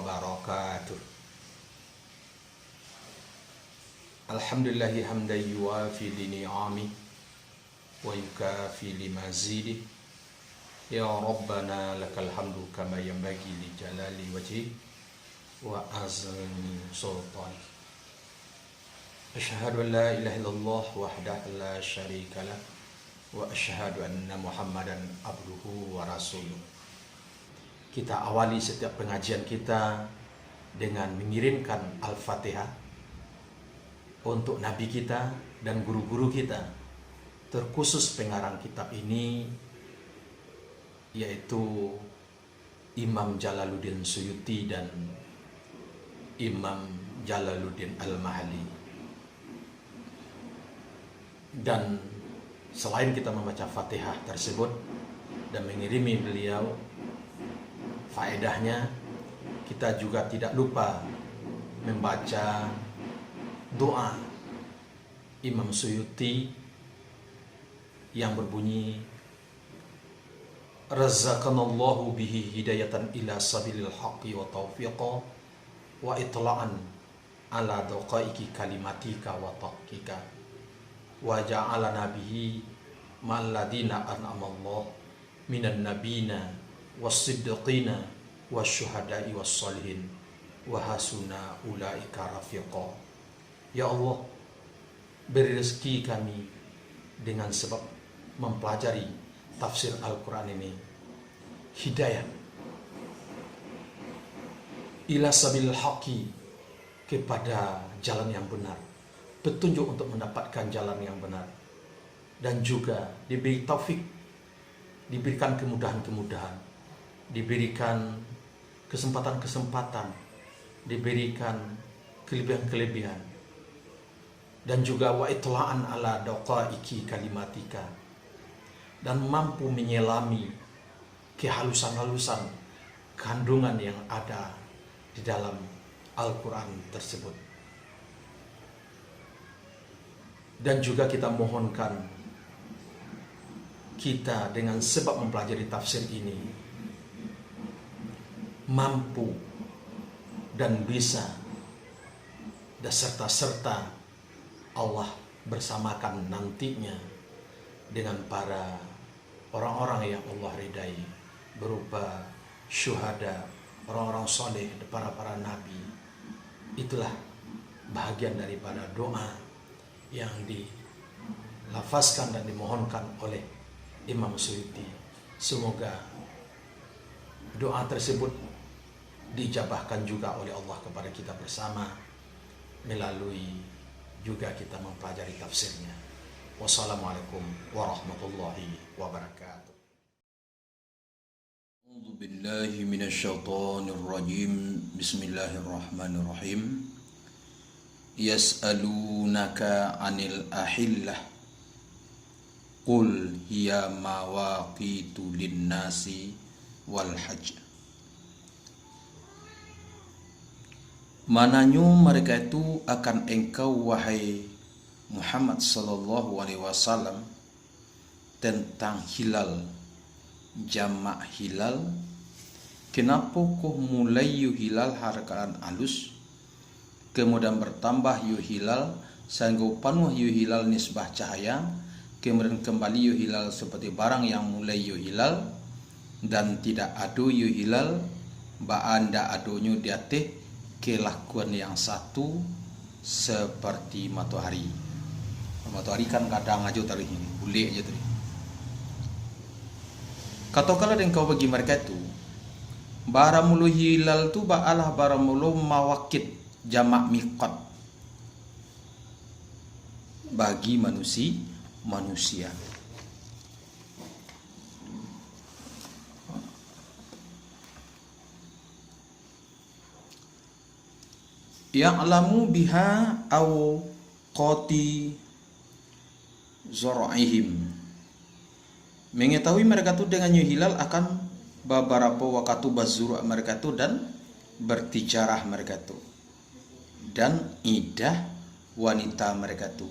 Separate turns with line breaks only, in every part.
wabarakatuh. Alhamdulillahi hamdan yuwafi ni'ami wa yukafi limazidi. Ya Rabbana lakal hamdu kama yanbaghi li jalali wajhi wa azmi sultani. Asyhadu an la ilaha illallah wahdahu la syarika lah wa asyhadu anna Muhammadan abduhu wa rasuluh. Kita awali setiap pengajian kita dengan mengirimkan Al-Fatihah untuk Nabi kita dan guru-guru kita, terkhusus pengarang kitab ini yaitu Imam Jalaluddin Suyuti dan Imam Jalaluddin Al-Mahalli. Dan selain kita membaca Fatihah tersebut dan mengirimi beliau faedahnya, kita juga tidak lupa membaca doa Imam Suyuti yang berbunyi, Razaqanallahu bihi hidayatan ila sabilil haqqi wa taufiqa wa itla'an ala daqaiki kalimatika wa taqika wa ja'alana bihi ma'alladina an'amallahu minan nabina was-siddiqina wasyuhada'i was-salihin wa hasuna ulaika rafiqa. Ya Allah, beri rezeki kami dengan sebab mempelajari tafsir Al-Quran ini hidayah ila sabil haqi, kepada jalan yang benar, petunjuk untuk mendapatkan jalan yang benar, dan juga diberi taufik, diberikan kemudahan-kemudahan, diberikan kesempatan-kesempatan, diberikan kelebihan-kelebihan, dan juga wa itla'an ala daqaiki kalimatika, dan mampu menyelami kehalusan-halusan kandungan yang ada di dalam Al-Quran tersebut. Dan juga kita mohonkan kita dengan sebab mempelajari tafsir ini mampu dan bisa dan serta Allah bersamakan nantinya dengan para orang-orang yang Allah ridai, berupa syuhada, orang-orang soleh, para nabi. Itulah bahagian daripada doa yang dilafazkan dan dimohonkan oleh Imam Suyuti. Semoga doa tersebut dijabahkan juga oleh Allah kepada kita bersama melalui juga kita mempelajari tafsirnya. Wassalamualaikum warahmatullahi wabarakatuh. A'udzu billahi minasyaitonir rajim. Bismillahirrahmanirrahim. Yas'alunaka 'anil ahillah qul hiya mawaqitu lin-nasi wal hajj. Mananya mereka itu akan engkau wahai Muhammad sallallahu alaihi wasallam tentang hilal, jamak hilal. Kenapa kau mulai yu hilal harakaan alus, kemudian bertambah yu hilal sehingga penuh yu hilal nisbah cahaya, kemudian kembali yu hilal seperti barang yang mulai yu hilal, dan tidak adu yu hilal ba anda adonyo di atas kelakuan yang satu seperti matahari. Matahari kan kadang aja tadi ini, bulik aja tadi. Katakanlah engkau bagi mereka itu, baramulu hilal tu ba'alah baramulu mawakit, jamak miqat bagi manusia. Ya'lamu biha aw qati zara'ihim, mengetahui mereka itu dengan hilal akan beberapa waktu bazuru mereka itu dan bertijarah mereka itu, dan idah wanita mereka itu,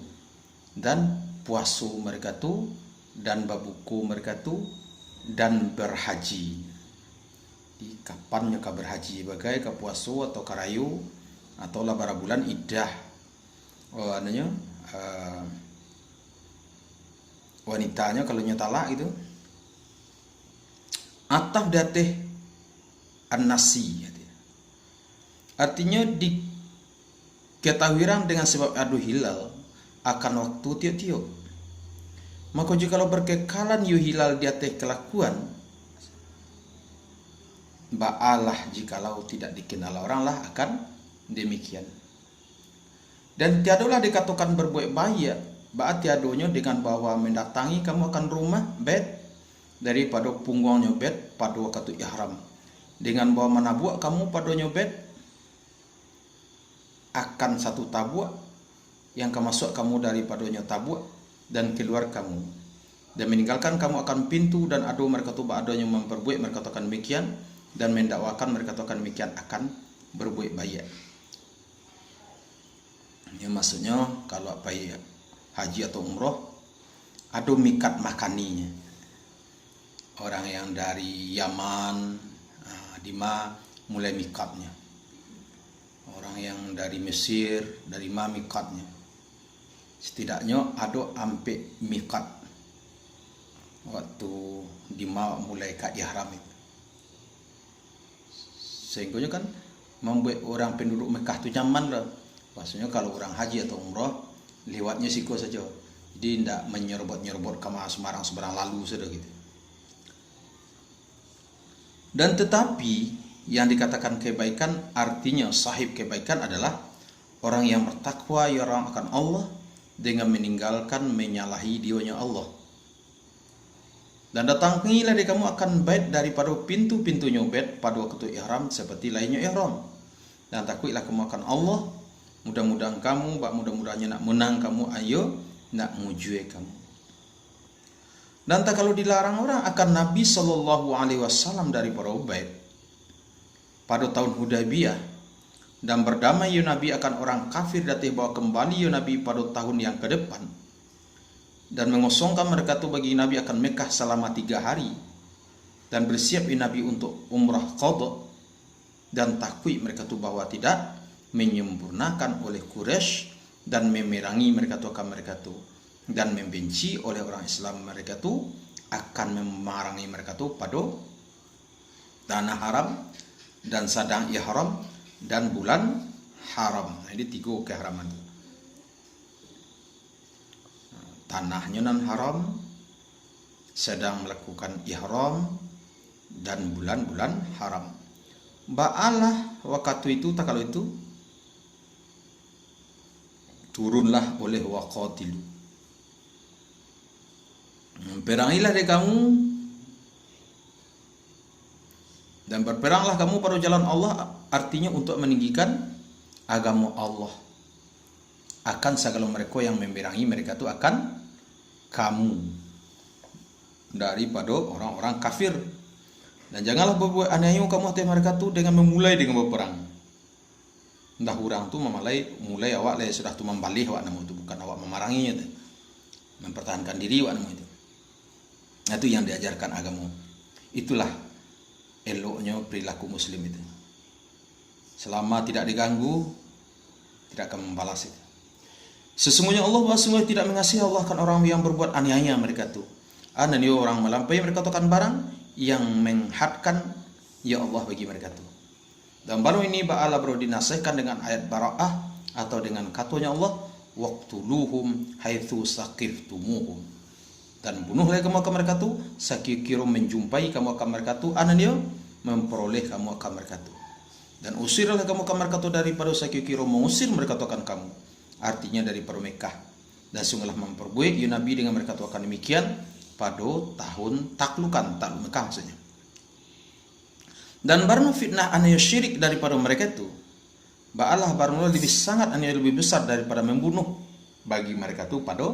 dan puasu mereka itu, dan babuku mereka itu, dan berhaji. kapan nyoka berhaji bagai ke puaso atau karayu atau lah bara bulan idah wanitanya kalau nyatala itu ataf dateh an-nasi, artinya diketahuiran dengan sebab adu hilal akan waktu tiup-tiup. Maka jikalau berkekalan yu hilal di atas kelakuan, ba'alah jikalau tidak dikenal orang lah akan demikian. Dan tiadolah dikatakan berbuat baik, baat tiadonya dengan bahwa mendatangi kamu akan rumah bed daripada punggung nyobet pada waktu ihram. Dengan bawa manabuak kamu pada nyobet akan satu tabuak yang kemasuk kamu daripada tabuak dan keluar kamu, dan meninggalkan kamu akan pintu dan adu mereka tu adanya memperbuat mereka akan demikian, dan mendakwakan mereka akan demikian akan berbuat baik. Ini maksudnya kalau apa ya haji atau umroh adu mikat makaninya. Orang yang dari Yaman Dima mulai mikatnya, orang yang dari Mesir dari ma mikatnya, setidaknya ada ampe mikat waktu Dima mulai ke ihram itu. Sehingga kan membuat orang penduduk Mekah itu nyaman lah. Maksudnya kalau orang haji atau umrah lewatnya siko saja, jadi tidak menyerobot-nyerobot ke Semarang lalu sudah gitu. Dan tetapi yang dikatakan kebaikan artinya sahib kebaikan adalah orang yang bertakwa ya orang akan Allah dengan meninggalkan menyalahi dionya Allah. Dan datangilah di kamu akan bait daripada pintu-pintunya bait pada waktu ihram seperti lainnya ihram. Dan takutlah kamu akan Allah. Mudah-mudahan kamu, mudah-mudahannya nak menang kamu, ayo nak mujue kamu. Dan tak kalau dilarang orang akan Nabi SAW dari para ubaid pada tahun Hudaybiyah, dan berdamai ya Nabi akan orang kafir datih bawa kembali ya Nabi pada tahun yang ke depan, dan mengosongkan mereka tu bagi Nabi akan Mekah selama 3 hari, dan bersiap ya Nabi untuk umrah qadha, dan takui mereka tu bahwa tidak menyempurnakan oleh Quraisy dan memerangi mereka tu dan membenci oleh orang Islam mereka tu akan memarangi mereka tu pada tanah haram dan sadang ihram dan bulan haram. Jadi 3 keharaman. Tanahnya nan haram, sedang melakukan ihram dan bulan-bulan haram. Ba'alah waktu itu tak kalau itu turunlah oleh waqatilu. Perangilah dari kamu dan berperanglah kamu pada jalan Allah, artinya untuk meninggikan agama Allah akan segala mereka yang memerangi mereka itu akan kamu daripada orang-orang kafir. Dan janganlah berbuat aneh kamu atas mereka tu dengan memulai dengan berperang. Entah orang tu mulai awak lah sudah tu membalih awak nama itu, bukan awak memeranginya tu. Mempertahankan diri awak nama itu. Itu yang diajarkan agama. Itulah eloknya perilaku muslim itu. Selama tidak diganggu, tidak akan membalas itu. Sesungguhnya Allah sungguh tidak mengasihi Allah kan orang yang berbuat aniaya mereka tu. Anani orang melampaui mereka tu kan barang yang menghadkan ya Allah bagi mereka tu. Dan baru ini ba'ala baru dinasihkan dengan ayat bara'ah atau dengan katanya Allah, waqtuluhum haitsu saqiftumuhum. Dan bunuhlah kamu akan mereka tu sekiranya menjumpai kamu akan mereka tu anania memperoleh kamu akan mereka tu. Dan usirlah kamu akan mereka tu daripada sekiranya mengusir mereka tu akan kamu, artinya daripada Mekah. Dan sungguhlah memperbuat ya Nabi dengan mereka tu akan demikian pada tahun takluk Mekah maksudnya. Dan barno fitnah anaya syirik daripada mereka itu, ba'alah barno lebih sangat anaya lebih besar daripada membunuh bagi mereka itu pada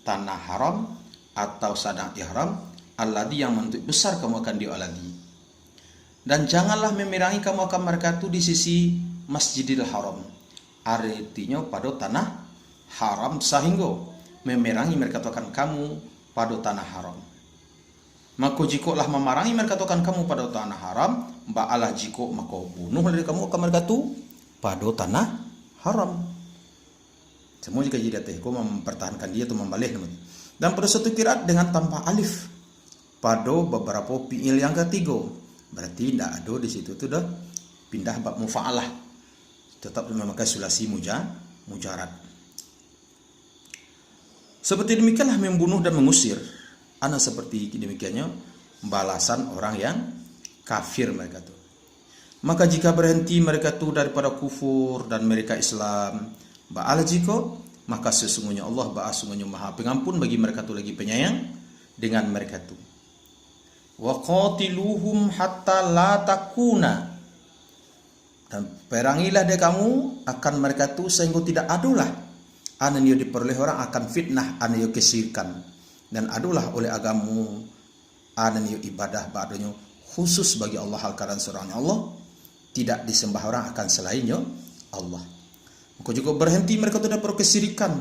tanah haram atau sadang ihram alladhi yang menentu besar kamu akan dioladi. Dan janganlah memerangi kamu akan mereka itu di sisi Masjidil Haram, artinya pada tanah haram, sehingga memerangi mereka itu akan kamu pada tanah haram. Maka jika lah memarangi mereka tu akan kamu pada tanah haram, ba'alah jika maka bunuh dari kamu akan mereka tu pada tanah haram. Semua jika jadi teh kau mempertahankan dia atau membalih namanya. Dan pada satu kiraat dengan tanpa alif pada beberapa fiil yang ketiga, berarti tidak ada di situ tu dah pindah bab mufa'alah, tetap memakai sulasi mujarad. Seperti demikianlah membunuh dan mengusir. Ana seperti demikiannya balasan orang yang kafir mereka tu. Maka jika berhenti mereka tu daripada kufur dan mereka Islam, ba'al jika, maka sesungguhnya Allah sesungguhnya Maha Pengampun bagi mereka tu lagi penyayang dengan mereka tu. Wa qatiluhum hatta la takuna, dan perangilah dia kamu akan mereka tu sehingga tidak adulah anan yo diperoleh orang akan fitnah anan yo kesirkan, dan adulah oleh agamu anan yo ibadah ba'danya khusus bagi Allah hal keadaan seorang Allah, tidak disembah orang akan selainnya Allah. Maka juga berhenti mereka tu daripada kesirikan,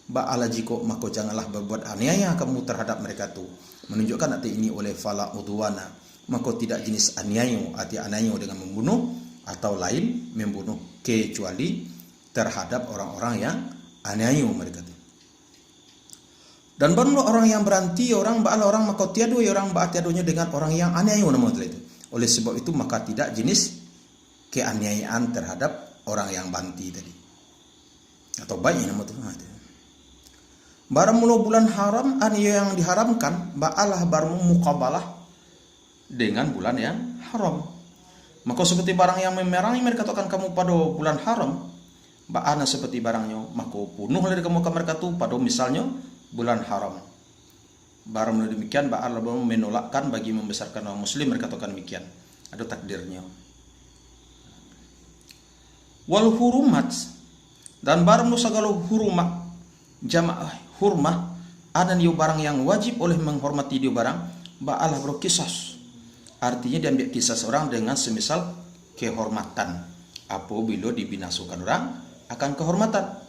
ba'ala jiko maka janganlah berbuat aniaya kamu terhadap mereka tu. Menunjukkan arti ini oleh fala udwana, maka tidak jenis aniaya arti aniaya dengan membunuh atau lain membunuh, kecuali terhadap orang-orang yang aniaya mereka tu. Dan baru orang yang beranti orang ba'ala orang maka tiada orang ba'a tiadonya dengan orang yang aniaya nama itu. Oleh sebab itu maka tidak jenis keaniayaan terhadap orang yang banti tadi. Atau baiknya nama tu. Barang mula bulan haram aniaya yang diharamkan ba'alah barmu muqabalah dengan bulan yang haram. Maka seperti barang yang memerangi mereka akan kamu pada bulan haram, ba'ana seperti barangnya maka bunuh dari kamu ke mereka tu pada misalnya bulan haram. Barang demikian ba'al menolakkan bagi membesarkan orang muslim mereka akan demikian. Ada takdirnya. Wal hurumat, dan barang segala hurumat jamaah hurmah ada nih barang yang wajib oleh menghormati dia barang ba'alah berkisas. Artinya diambil kisah orang dengan semisal kehormatan. Apabila dibinasukan orang akan kehormatan.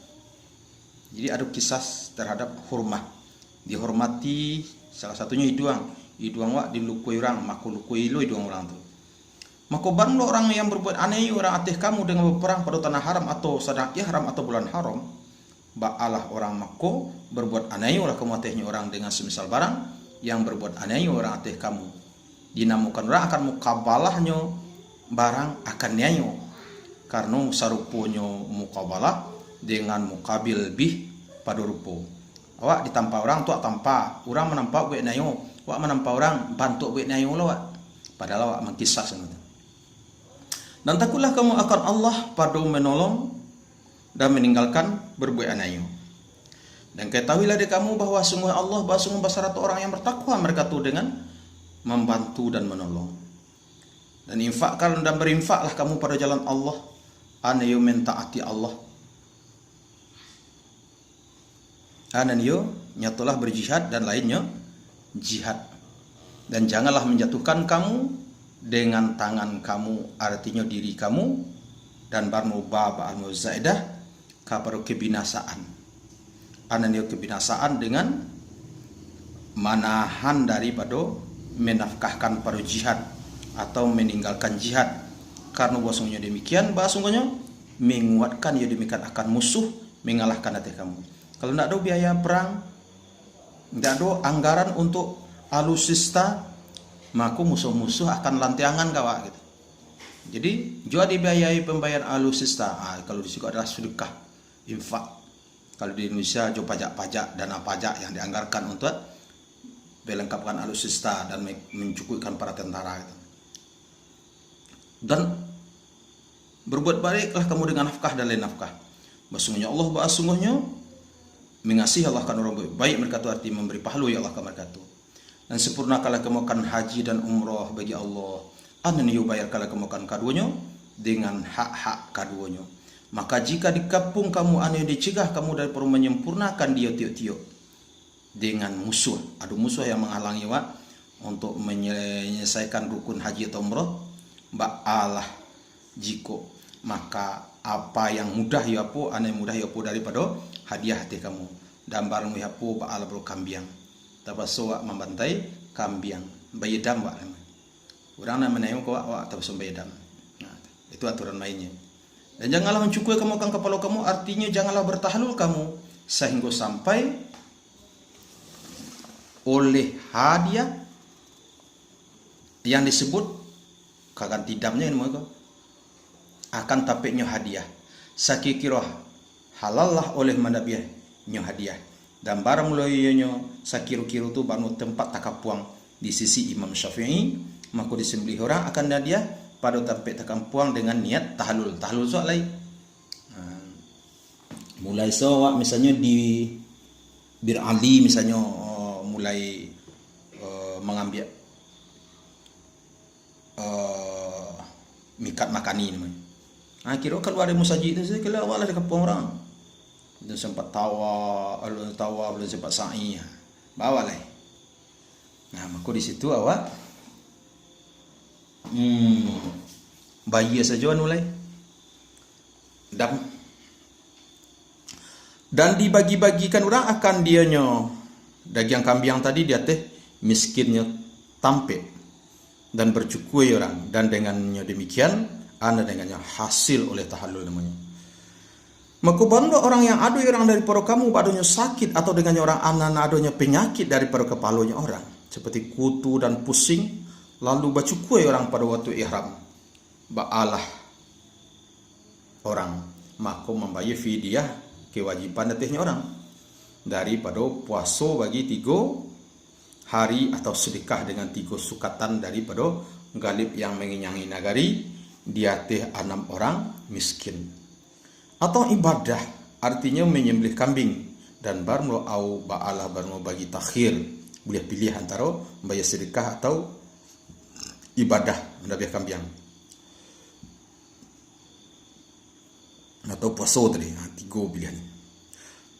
Jadi ada kisah terhadap hurmah. Dihormati salah satunya hidung wak dilukui orang, maka lukui lo hidung orang tu. Maka barang orang yang berbuat aneh orang atih kamu dengan berperang pada tanah haram atau sedang ihram atau bulan haram, ba'alah orang maka berbuat aneh orang kamu atihnya orang dengan semisal barang yang berbuat aneh orang atih kamu. Dinamakan orang akan mukabalahnya barang akan nyanyo, karena sarupunya mukabalah dengan mukabil bih pada rupo. Awak ditampa orang tu tanpa orang menampak buat nyanyo, awak menampak orang bantu buat nyanyo lah, padahal awak mengkisah sebenarnya. Dan takutlah kamu akan Allah pada menolong dan meninggalkan berbuat nyanyo. Dan ketahuilah di kamu bahwa sungguh Allah sungguh basaratu orang yang bertakwa mereka tu dengan membantu dan menolong. Dan infakkan dan berinfaklah kamu pada jalan Allah, anayo mentaati Allah, anayo nyatulah berjihad dan lainnya jihad. Dan janganlah menjatuhkan kamu dengan tangan kamu, artinya diri kamu, dan barmuba ba'al muzaidah kepada kebinasaan. Anayo kebinasaan dengan manahan daripada menafkahkan para jihad atau meninggalkan jihad, karena bahasanya demikian bahasanya menguatkan ia demikian akan musuh mengalahkan hati kamu. Kalau tidak ada biaya perang, tidak ada anggaran untuk alusista, maka musuh-musuh akan lantiangan kawak gitu. Jadi jua dibiayai pembayaran alusista. Kalau di situ adalah sedekah, infak. Kalau di Indonesia jua pajak-pajak, dana pajak yang dianggarkan untuk melengkapkan alusista dan mencukupkan para tentara itu. Dan berbuat baiklah kamu dengan nafkah dan lain nafkah. Sesungguhnya Allah sungguhnya mengasihi Allah kan orang baik mereka itu arti memberi pahala ya Allah ke mereka itu. Dan sempurnakanlah kamu akan haji dan umrah bagi Allah. Anan bayar kalau kamu akan kaduanya dengan hak-hak kaduanya. Maka jika dikapung kamu anu dicegah kamu daripada menyempurnakan dia tiuk-tiuk dengan musuh, ada musuh yang menghalangi wak untuk menyelesaikan rukun haji atau umrah, ba'alah jiko maka apa yang mudah ya po, ane mudah ya po daripada hadiah hati kamu, dan barang ya po ba'alah bro kambiang, tapasowak membantai kambiang. bayedam wak. Orang nak menayang kau wak tak pasal bayedam. Nah, itu aturan mainnya. Dan janganlah mencukui kamu akan kepala kamu, artinya janganlah bertahlul kamu sehingga sampai oleh hadiah yang disebut kagan tidamnya ini mereka akan tapiknya hadiah. Sakikirah halal lah oleh manabiah nyo hadiah. Dan barang loyonya sakiru-kiru tu banu tempat takapuang di sisi Imam Syafi'i, maka disembelih orang akan hadiah pada tampik takampuang dengan niat tahlul. Tahlul soal lain. Mulai soal misalnya di Bir Ali misalnya mulai mengambil mikat makani namanya. Kira keluar dari musajid itu saya keluar lah dekat orang. Dan sempat tawa belum sempat sa'i. Bawa lah. Nah, maka di situ awak bayi saja mulai dan dibagi-bagikan orang akan dianya daging kambing tadi dia teh miskinnya tampil dan bercukui orang, dan dengannya demikian anda dengannya hasil oleh tahallul namanya. Maka banda orang yang ada orang daripada kamu badannya sakit atau dengannya orang anak adanya penyakit daripada kepalanya orang seperti kutu dan pusing, lalu bacukui orang pada waktu ihram, ba'alah orang, maka membayar fidyah kewajiban datihnya orang daripada puasa bagi 3 hari atau sedekah dengan 3 sukatan daripada galib yang mengenyangi nagari dia teh 6 orang miskin. Atau ibadah artinya menyembelih kambing dan barmo au ba'alah barmo bagi takhir, boleh pilih antara membayar sedekah atau ibadah menabiah kambing atau puasa tadi, 3 pilihan.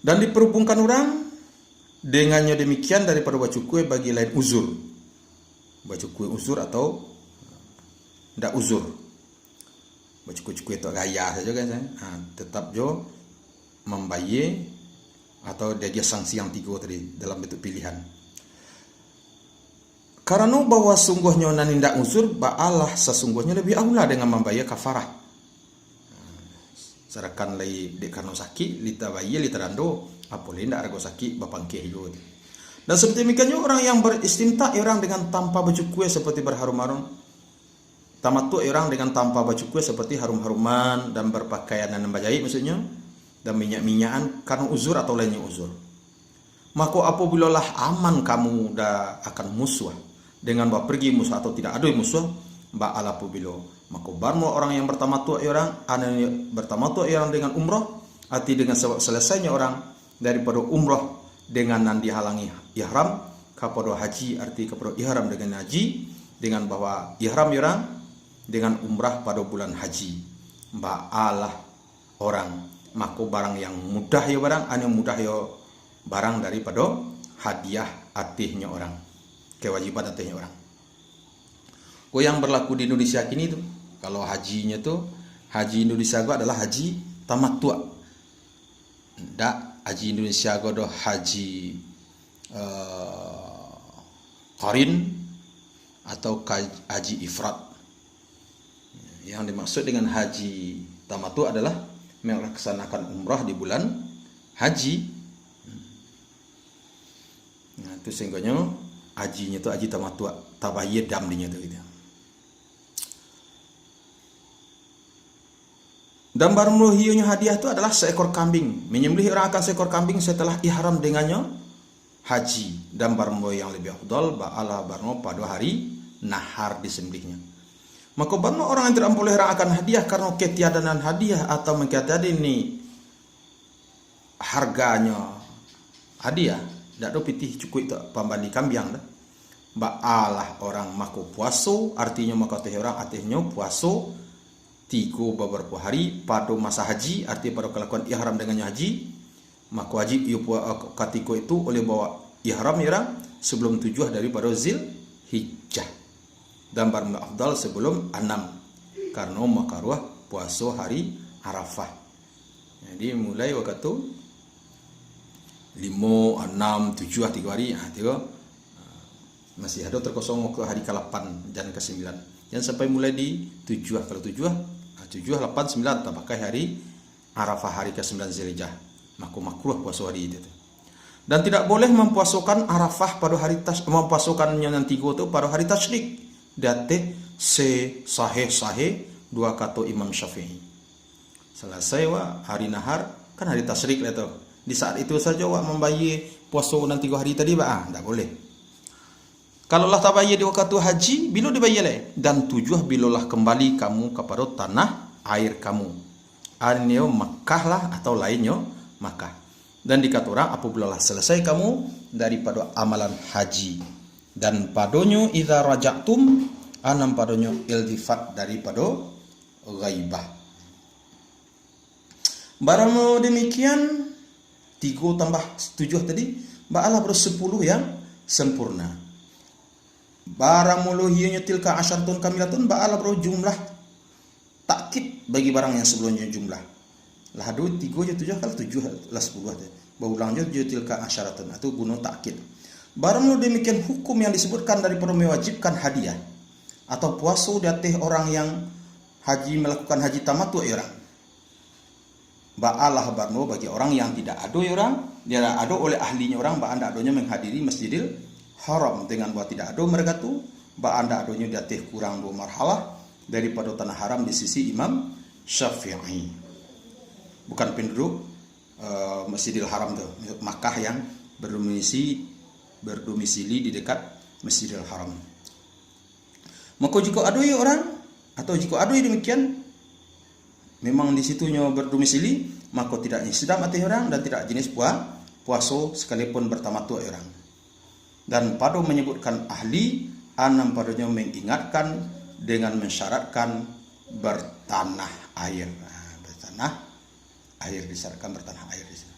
Dan diperhubungkan orang dengannya demikian daripada bacukui bagi lain uzur, bacukui uzur atau ndak uzur, bacukui itu gaya saja kan, tetap jo membayar atau dia sanksi yang 3 tadi dalam bentuk pilihan. Karena bahwa sungguhnya nan ndak uzur, ba'alah sesungguhnya lebih aula dengan membayar kafarah. Sarakan lai dek karena sakit lita bayi lita dando apa lain ndak argo sakit bapangke hiyo. Dan seperti demikiannya orang yang beristinta orang dengan tanpa baju kue seperti berharum-harum, tamattu orang dengan tanpa baju kue seperti harum-haruman dan berpakaian dan bajai maksudnya, dan minyak-minyakan karena uzur atau lainnya uzur. Maka apabila lah aman kamu dah akan musuh dengan bawa pergi musuh atau tidak ada musuh, ba'ala apabila maka barmo orang yang bertamattu orang bertamattu orang dengan umrah, arti dengan selesainya orang daripada umrah dengan nan dihalangi ihram kepada haji, arti kepada ihram dengan haji dengan bahwa ihram orang dengan umrah pada bulan haji, ba'alah orang maka barang yang mudah ya barang mudah ya barang daripada hadiah atihnya orang, kewajiban atihnya orang. Yang berlaku di Indonesia kini itu kalau hajinya tuh haji Indonesia gua adalah haji tamattu. Ndak haji Indonesia gua adalah haji qarin atau haji ifrat. Yang dimaksud dengan haji tamattu adalah melaksanakan umrah di bulan haji. Nah, itu sehingga hajinya tuh haji tamattu, tabayyid damdinya tuh gitu. Dan barang hionya hadiah itu adalah seekor kambing. Menyembelih orang akan seekor kambing setelah ihram dengannya haji. Dan barang yang lebih afdal ba'ala barang pada hari nahar disembelihnya. Maka barang orang yang tidak boleh orang akan hadiah karena ketiadanan hadiah atau mengketiadani ini harganya hadiah. Tidak ada pitih cukup itu pembanding kambing dah. Ba'alah orang maka puasa, artinya maka teh orang artinya puasa 3 beberapa hari pada masa haji, artinya pada kelakuan ihram dengannya haji, maka wajib ketika itu oleh bawa ihram orang sebelum 7 daripada Zilhijjah dan barang afdal sebelum 6 karena makaruh puasa hari Arafah. Jadi mulai waktu 5, 6, 7 3 hari, Masih ada terkosong mau ke hari ke-8 dan ke-9. Jangan sampai mulai di 7. Kalau 7, 7, 8, 9 tabakai hari Arafah, hari ke-9 Zulhijjah. Maka makruh puasa hari itu. Dan tidak boleh mempuasakan Arafah pada hari mempuasakannya nanti itu pada hari tasyrik. Date sahih dua kata Imam Syafi'i. Selesai hari nahar kan hari tasyrik lah tu. Di saat itu saja membayar puasa nanti hari tadi tidak boleh. Kalau lah tak bayar di waktu haji, bila dibayar leh. Dan tujuh bilalah kembali kamu kepada tanah air kamu. Artinya Makkah lah atau lainnya Makkah. Dan dikata orang apabila lah selesai kamu daripada amalan haji. Dan padonyo idza raja'tum anam padonyo iltifat daripada ghaibah. Barang demikian 3 tambah 7 tadi, ba'alah ber 10 yang sempurna. Barang muluhiyanya tilka asyartun kamilatun ba'ala bro jumlah takkid bagi barang yang sebelumnya jumlah. Lah 2 3 7 kali 7 lah 10 berulang je tilka asyaratun atau guna takkid. Barang mulu demikian hukum yang disebutkan daripada mewajibkan hadiah atau puasa di atas orang yang haji melakukan haji tamattu orang. Ba'alah barno bagi orang yang tidak ada orang, dia ada oleh ahlinya orang ba anda adonya menghadiri Masjidil Haram dengan buat tidak ada mereka tu ba anda adonya di atas kurang 2 marhalah daripada tanah haram di sisi Imam Syafi'i. Bukan penduduk Masjidil Haram tu, Makkah yang berdomisili di dekat Masjidil Haram. Maka jika ada orang atau jika ada demikian memang di situnya berdomisili, maka tidak sedap mati orang dan tidak jenis puasa sekalipun bertamattu orang. Dan pada menyebutkan ahli, anam padanya mengingatkan dengan mensyaratkan bertanah air. Bertanah air disyaratkan bertanah air di sana.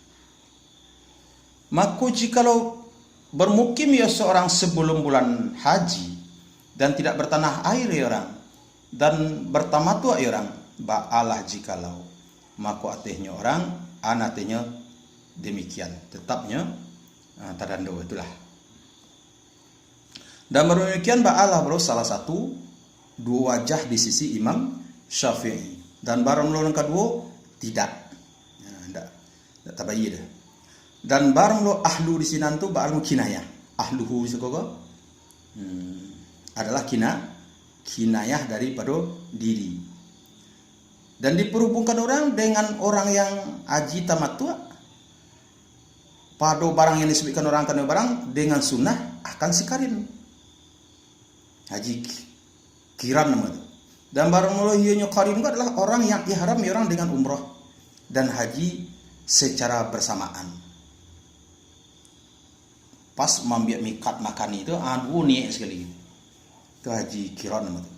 Maka jikalau bermukim ya seorang sebelum bulan haji dan tidak bertanah air ya orang dan bertamattu ya orang, ba'alah jikalau maka atihnya orang anatnya demikian tetapnya tadando itulah. Dan demikian ba'alah bro salah satu 2 wajah di sisi Imam Syafi'i. Dan barang lo yang kedua tidak tabayyi dah. Dan barang lo ahlu di sini tu barang kinayah. Ahluhu sekogo adalah kinayah daripada diri. Dan diperhubungkan orang dengan orang yang haji tamattu pada barang yang disebutkan orang kena barang dengan sunnah akan sikarin. Haji kiran nama itu. Dan barang mulahiyanya qarin itu adalah orang yang ihram orang dengan umrah dan haji secara bersamaan. Pas mambiak mikat makan itu niat sekali. Itu haji kiran nama itu.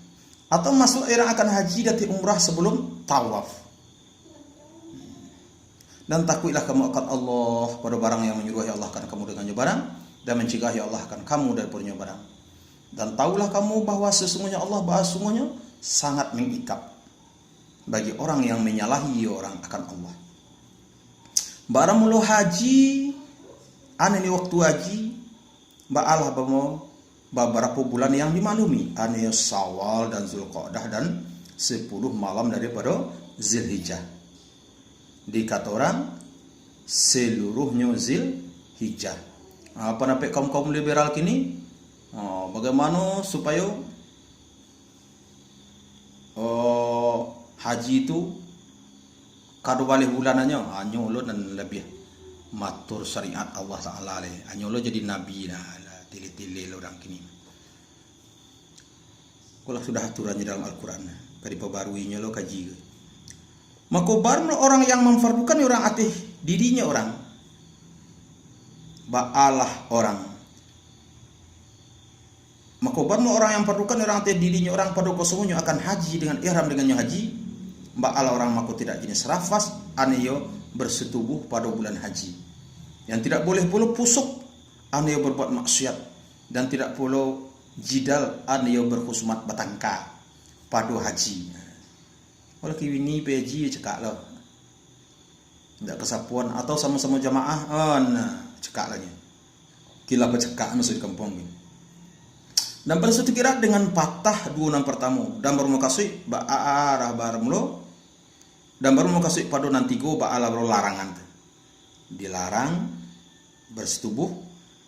Atau masuk orang akan haji dan umrah sebelum tawaf. Dan takutlah kamu akan Allah pada barang yang menyuruh ya Allah akan kamu dengannya barang dan mencegah ya Allah akan kamu daripadanya barang. Dan tahulah kamu bahwa sesungguhnya Allah sungguhnya sangat mengikap bagi orang yang menyalahi orang akan Allah. Barang mulu haji, ane waktu haji, ba'alah beberapa bulan yang dimaklumi, ane Syawal dan Zulqa'dah dan 10 malam daripada Zulhijjah. Dikata orang seluruhnya Zulhijjah. Apa nampak kaum liberal kini? Bagaimana supaya haji itu kado balik bulanannya anyolo dan lebih matur syariat Allah Taala le anyolo jadi nabi lah tili-tili orang kini. Kalau sudah aturannya dalam Al-Qur'an kadi perbaruinya lo kaji. Maka baru orang yang memfardukan orang atih dirinya orang ba'alah orang. Maka baru orang yang fardukan orang atih dirinya orang pada kosongnya akan haji dengan ihram dengannya haji. Ba'alah orang maka tidak jenis rafas aneyo bersetubuh pada bulan haji. Yang tidak boleh pula pusuk aneyo berbuat maksiat dan tidak pula jidal aneyo berkhusmat batangka pada haji. Kalau kiwini peji cekak lah. Tidak kesapuan atau sama-sama jamaah cekak lagi. Kila pecekak masuk di kampung ni. Dan pada suatu kira dengan patah dua nan pertama dan baru mau kasih ba arah barang lo dan baru mau kasih pada nanti go ba ala bro larangan, dilarang bersetubuh,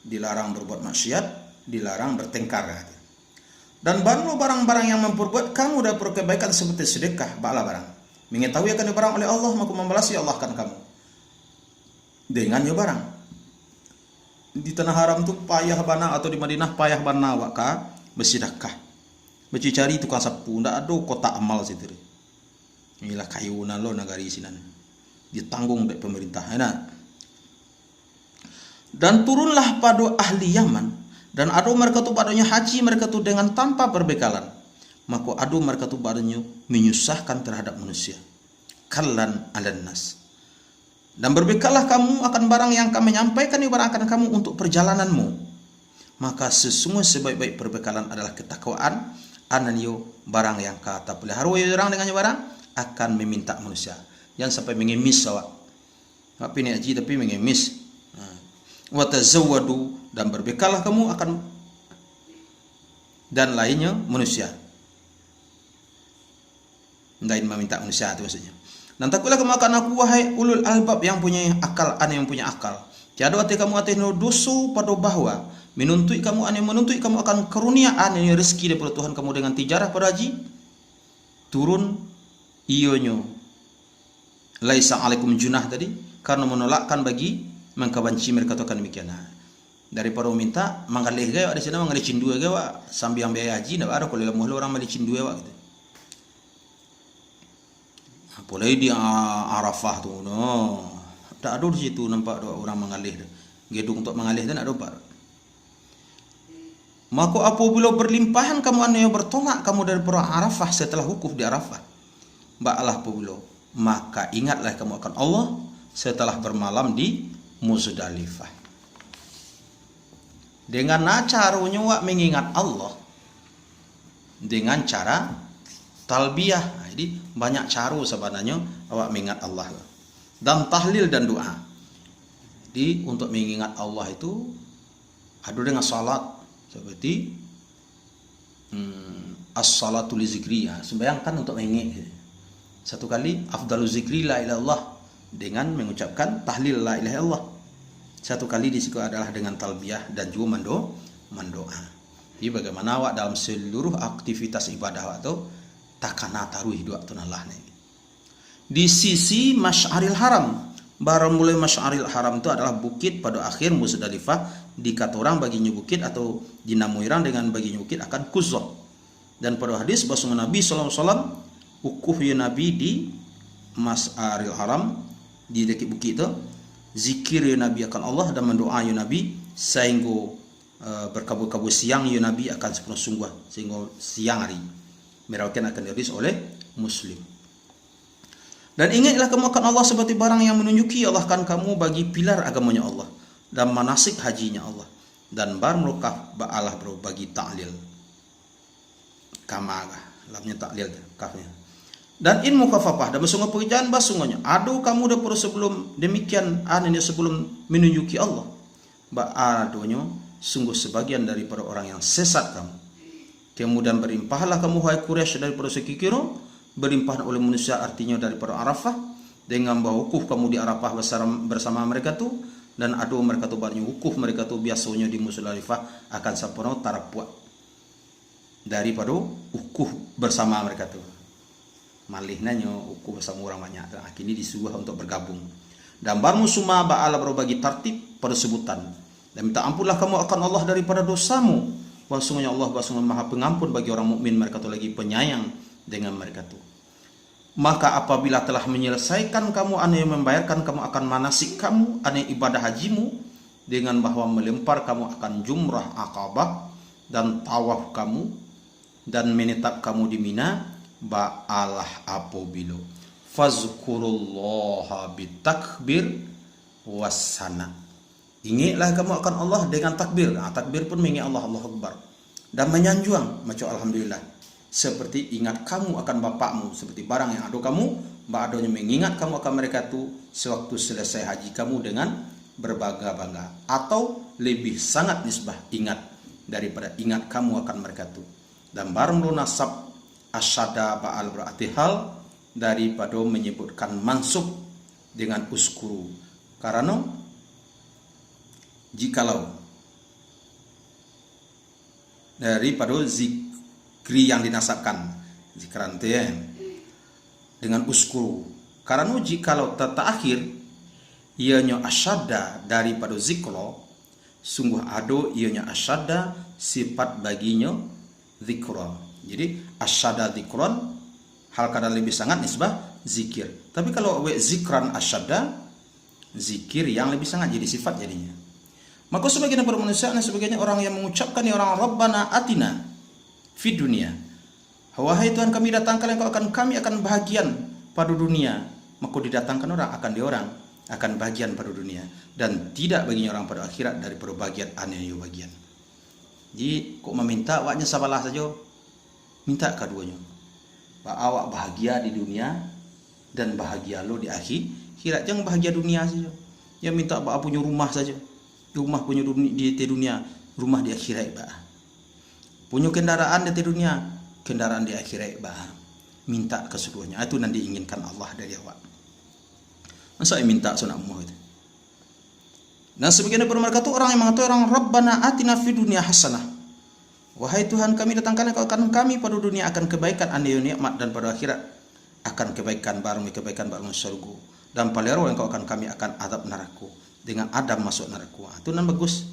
dilarang berbuat maksiat, dilarang bertengkar. Dan baru barang-barang yang memperbuat kamu dapat kebaikan seperti sedekah ba ala barang mengetahui akan barang oleh Allah maka membalasi Allah akan kamu dengan barang. Di tanah haram tu payah bana atau di Madinah payah bana waka bersedekah, bercari tukang sapu, ndak ada kota amal situ. Inilah kayunan lo negari sinan ditanggung oleh pemerintah. Nah, dan turunlah pada ahli Yaman dan adu mereka tu padanya haji mereka tu dengan tanpa perbekalan. Maka adu mereka tu padanya menyusahkan terhadap manusia. Kallan alan nas. Dan berbekallah kamu akan barang yang kami nyampaikan akan kamu untuk perjalananmu. Maka sesungguhnya sebaik-baik perbekalan adalah ketakwaan. Ananyo barang yang kata pelihara orang dengan barang akan meminta manusia. Jangan sampai mengemis awak. Tapi ni haji tapi mengemis. Wa tazawwadu dan berbekallah kamu akan dan lainnya manusia. Lain meminta manusia itu maksudnya. Dan takutlah kamu akan aku wahai ulul albab yang punya akal, ane yang punya akal. Tiada hati kamu hati no dosu pada bahwa menuntut kamu ane menuntut kamu akan karunia ane rezeki daripada Tuhan kamu dengan tijarah pada haji. Turun ionyo laisa alaikum junah tadi karena menolakkan bagi mengkabanci mereka tu akan demikian. Daripada minta mangalih gaya ada sana mangalih cindu gaya sambil ambil haji ndak ada kalau orang malih cindu gaya gitu. Apalagi di Arafah tu, no, tak ada di situ nampak orang mengalih, gedung untuk mengalih dan ada bar. Maka apabila berlimpahan kamu ane bertolak kamu dari Arafah setelah wukuf di Arafah, ba'alah apabila maka ingatlah kamu akan Allah setelah bermalam di Muzdalifah. Dengan caranya wak mengingat Allah dengan cara talbiyah. Jadi banyak cara sebenarnya awak mengingat Allah dan tahlil dan doa. Jadi untuk mengingat Allah itu ada dengan salat seperti as-salatu li zikri, sembahyang kan untuk mengingat. Satu kali afdalu zikri la ilaha illallah dengan mengucapkan tahlil la ilaha illallah. Satu kali di situ adalah dengan talbiyah dan juga mendoa. Jadi bagaimana awak dalam seluruh aktivitas ibadah awak tu takana taruh hidup tu Allah ni. Di sisi Masy'aril Haram, baru mulai Masy'aril Haram itu adalah bukit pada akhir Muzdalifah, dikata orang baginya bukit atau dinamai orang dengan baginya bukit akan Quzzah. Dan pada hadis bahwa Nabi sallallahu alaihi wasallam ukuf ya Nabi di Masy'aril Haram di dekat bukit itu, zikir ya Nabi akan Allah dan mendoa ya Nabi sehingga berkabut-kabut siang ya Nabi akan sepenuh sungguh sehingga siang hari. Merawakan akan dirilis oleh Muslim. Dan ingatlah kamu akan Allah seperti barang yang menunjuki Allah kan kamu bagi pilar agamanya Allah dan manasik hajinya Allah dan bar melukaf ba'alah bro bagi ta'lil kamaga lamnya ta'lil kafnya dan in mukafafah dan sungguh pekerjaan basungnya aduh kamu dah sebelum demikian aneh sebelum menunjuki Allah ba'adunya sungguh sebagian daripada orang yang sesat kamu. Kemudian berimpahlah kamu hai Quraisy daripada segi kira, berlimpah oleh manusia artinya daripada Arafah dengan bawa wukuf kamu di Arafah bersama mereka tu dan adu mereka tu banyak wukuf mereka tu biasanya di Muzdalifah akan sempurna tarapuat daripada wukuf bersama mereka tu. Malihnya wukuf bersama orang banyak dan akhirnya disuruh untuk bergabung. Dan barmu suma ba'ala berbagi tertib pada sebutan dan minta ampunlah kamu akan Allah daripada dosamu. Sungguhnya Allah sungguh maha pengampun bagi orang mukmin, mereka tu lagi penyayang dengan mereka tu. Maka apabila telah menyelesaikan kamu ane membayarkan kamu akan manasik kamu ane ibadah hajimu dengan bahwa melempar kamu akan jumrah Aqabah dan tawaf kamu dan menetap kamu di Mina ba'alah apabila fazkurullaha bitakbir wassana. Ingatlah kamu akan Allah dengan takbir. Takbir pun mengingat Allah, Allah Akbar. Dan menyanjung macam alhamdulillah. Seperti ingat kamu akan bapakmu, seperti barang yang ada kamu, ba'adanya mengingat kamu akan mereka tu sewaktu selesai haji kamu dengan berbangga-bangga atau lebih sangat nisbah ingat daripada ingat kamu akan mereka tu. Dan baru nasab asyada ba'al berarti hal daripada menyebutkan mansub dengan uskuru. Karena jikalau daripada zikri yang dinasabkan zikran dengan uskuru. Karena jikalau terakhir ianya asyada daripada zikro, sungguh ado ianya asyada sifat baginya zikra. Jadi asyada zikron hal kadang lebih sangat nisbah zikir. Tapi kalau zikran asyada zikir yang lebih sangat jadi sifat jadinya. Maka sebagian para manusia dan sebagainya orang yang mengucapkan orang Rabbana atina fid dunia. Wahai Tuhan kami datangkan engkau kami akan bahagian pada dunia. Maka didatangkan orang akan diorang akan bagian pada dunia dan tidak baginya orang pada akhirat daripada bagian aneh bagian. Jadi kok meminta awaknya sabalah saja. Minta keduanya. Pak awak bahagia di dunia dan bahagia lo di akhirat. Jangan bahagia dunia saja. Ya minta pak punya rumah saja. Rumah punya di dunia, rumah di akhirat pak. Punya kendaraan di dunia, kendaraan di akhirat pak. Minta keseduanya. Itu nanti diinginkan Allah dari awak. Masa minta sunat muh itu. Nah sebagian dari mereka itu orang yang mengatakan orang Rabbana atina fid dunya hasanah. Wahai Tuhan kami datangkan engkau akan kami pada dunia akan kebaikan ane nikmat dan pada akhirat akan kebaikan kebaikan barang surga dan palero engkau akan kami akan adab neraka dengan Adam masuk neraka. Itu nan bagus.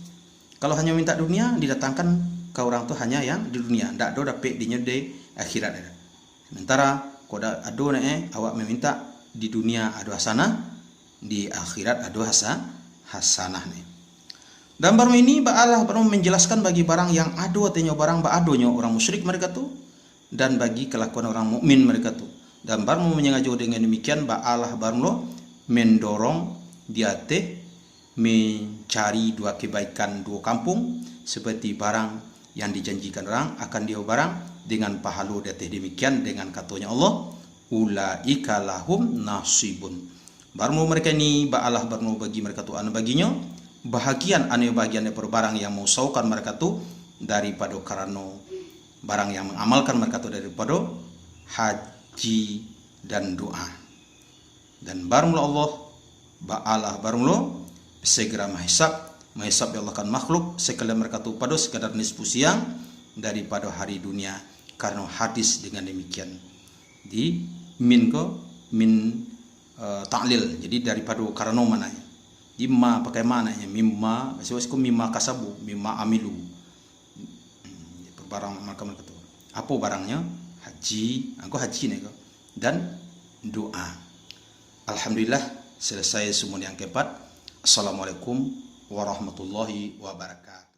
Kalau hanya minta dunia didatangkan ke orang tu hanya yang di dunia, ndak do dapat dinya di akhirat ada. Sementara kalau ada awak meminta di dunia ada hasanah, di akhirat ada hasanah nih. Dan baru ini Allah baru menjelaskan bagi barang yang ado atau barang baadonya orang musyrik mereka tu dan bagi kelakuan orang mukmin mereka tu. Dan baru menyengaja dengan demikian Allah baru mendorong dia mencari dua kebaikan dua kampung seperti barang yang dijanjikan orang akan dia barang dengan pahala dia demikian dengan katanya Allah ulaika lahum nasibun. Baru mereka ini Allah baru bagi mereka tu anu baginya bahagian ane bagian daripada barang yang memusaukan mereka tu daripada karena barang yang mengamalkan mereka tu daripada haji dan doa. Dan barulah Allah barulah segera menghisap ya Allah kan makhluk sekalian mereka tu pada sekadar nisfu siang daripada hari dunia karena hadis dengan demikian di min ta'lil jadi daripada karena mananya imma pakai mananya mimma sesuatu mimma kasabu mimma amilu barang mereka tu apa barangnya haji aku haji nih dan doa. Alhamdulillah selesai semua yang keempat. Assalamualaikum warahmatullahi wabarakatuh.